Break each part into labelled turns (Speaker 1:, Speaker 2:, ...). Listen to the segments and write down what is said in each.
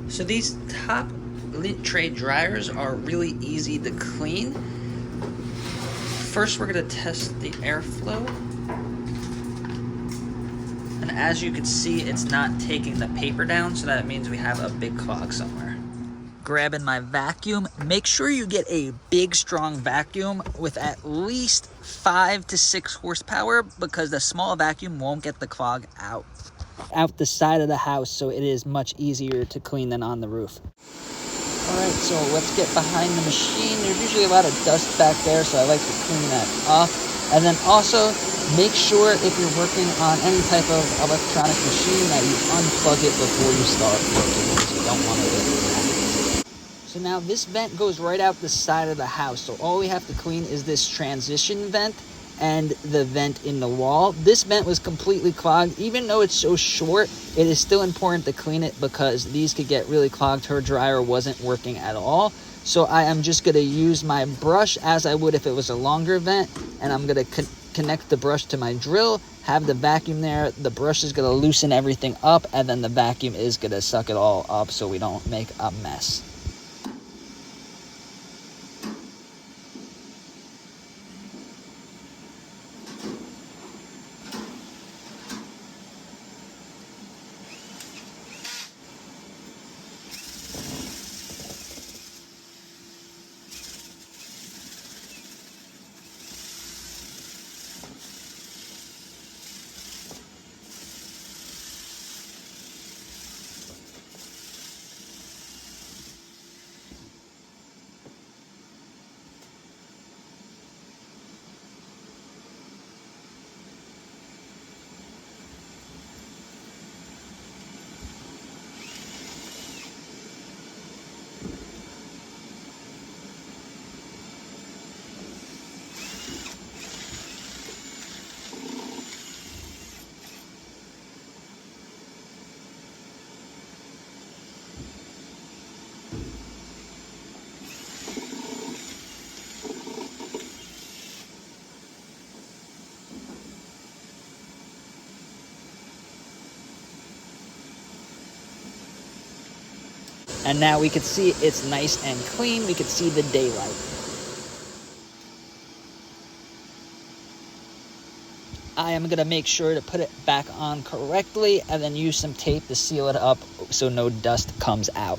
Speaker 1: So these top Lint-Free dryers are really easy to clean. First, we're going to test the airflow. And as you can see, it's not taking the paper down, so that means we have a big clog somewhere. Grabbing my vacuum. Make sure you get a big, strong vacuum with at least 5 to 6 horsepower, because the small vacuum won't get the clog out the side of the house, so it is much easier to clean than on the roof. All right, so let's get behind the machine. There's usually a lot of dust back there, so I like to clean that off. And then also make sure if you're working on any type of electronic machine that you unplug it before you start working, because you don't want to get that. So now this vent goes right out the side of the house. So all we have to clean is this transition vent and the vent in the wall. This vent was completely clogged. Even though it's so short, it is still important to clean it because these could get really clogged. Her dryer wasn't working at all. So I am just gonna use my brush as I would if it was a longer vent, and I'm gonna connect the brush to my drill, have the vacuum there. The brush is gonna loosen everything up, and then the vacuum is gonna suck it all up so we don't make a mess. And now we can see it's nice and clean. We can see the daylight. I am gonna make sure to put it back on correctly and then use some tape to seal it up so no dust comes out.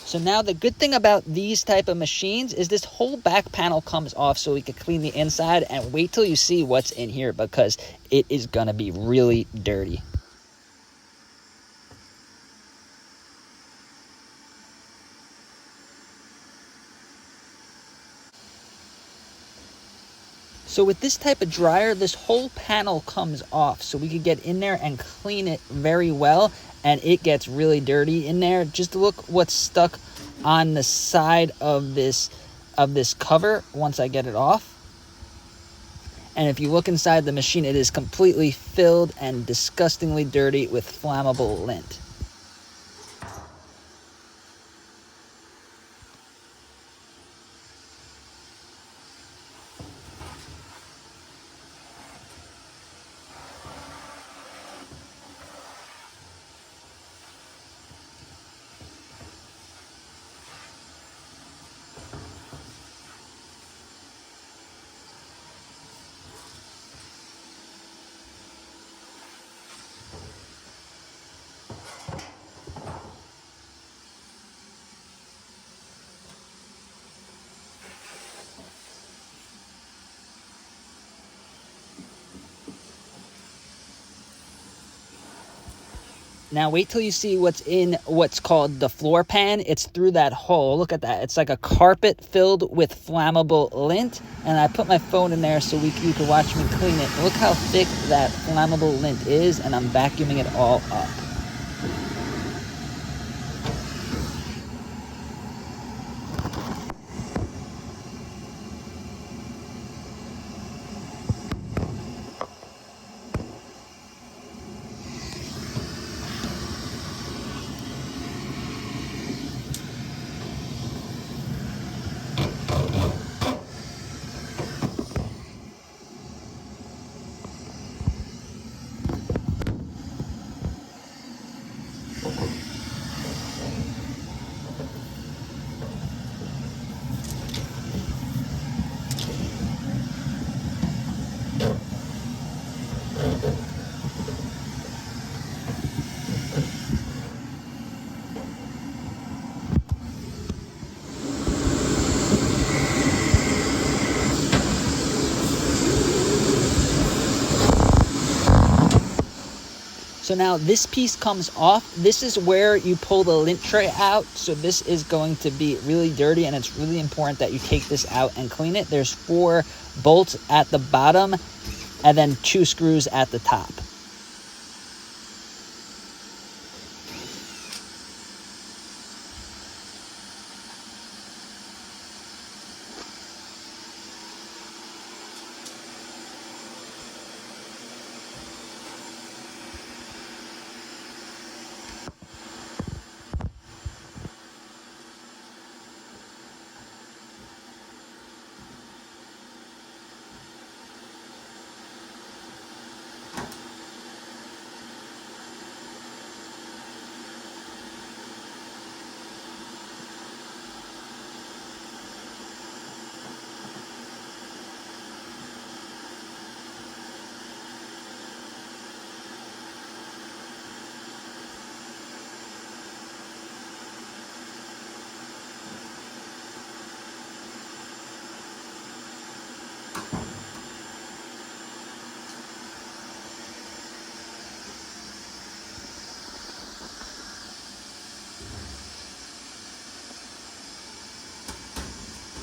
Speaker 1: So now the good thing about these type of machines is this whole back panel comes off so we can clean the inside, and wait till you see what's in here because it is gonna be really dirty. So with this type of dryer, this whole panel comes off so we could get in there and clean it very well, and it gets really dirty in there. Just look what's stuck on the side of this cover once I get it off. And if you look inside the machine, it is completely filled and disgustingly dirty with flammable lint. Now wait till you see what's in what's called the floor pan. It's through that hole. Look at that. It's like a carpet filled with flammable lint. And I put my phone in there so you can watch me clean it. Look how thick that flammable lint is, and I'm vacuuming it all up. So now this piece comes off. This is where you pull the lint tray out. So this is going to be really dirty, and it's really important that you take this out and clean it. There's 4 bolts at the bottom and then 2 screws at the top.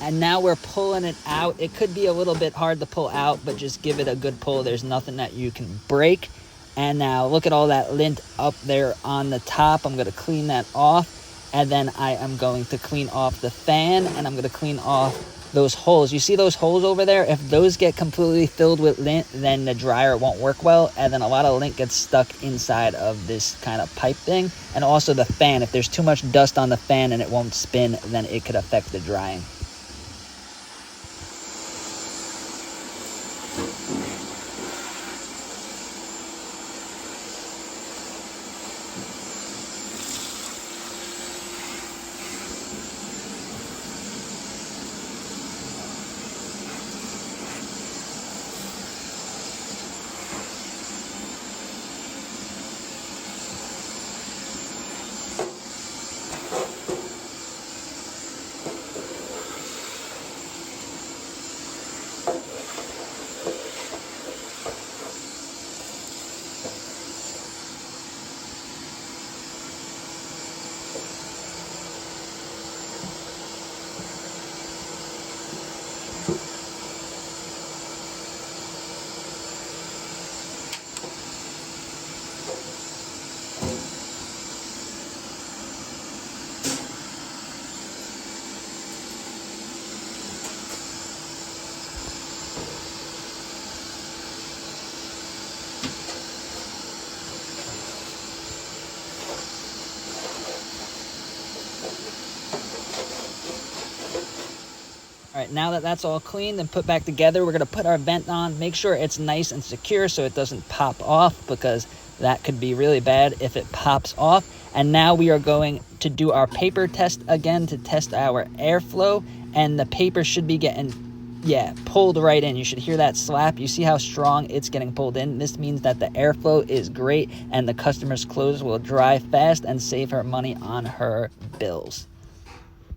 Speaker 1: And now we're pulling it out. It could be a little bit hard to pull out, but just give it a good pull. There's nothing that you can break. And now look at all that lint up there on the top. I'm going to clean that off. And then I am going to clean off the fan, and I'm going to clean off those holes. You see those holes over there? If those get completely filled with lint, then the dryer won't work well. And then a lot of lint gets stuck inside of this kind of pipe thing. And also the fan. If there's too much dust on the fan and it won't spin, then it could affect the drying. All right, now that that's all cleaned and put back together, we're gonna put our vent on, make sure it's nice and secure so it doesn't pop off, because that could be really bad if it pops off. And now we are going to do our paper test again to test our airflow, and the paper should be getting, pulled right in. You should hear that slap. You see how strong it's getting pulled in? This means that the airflow is great and the customer's clothes will dry fast and save her money on her bills.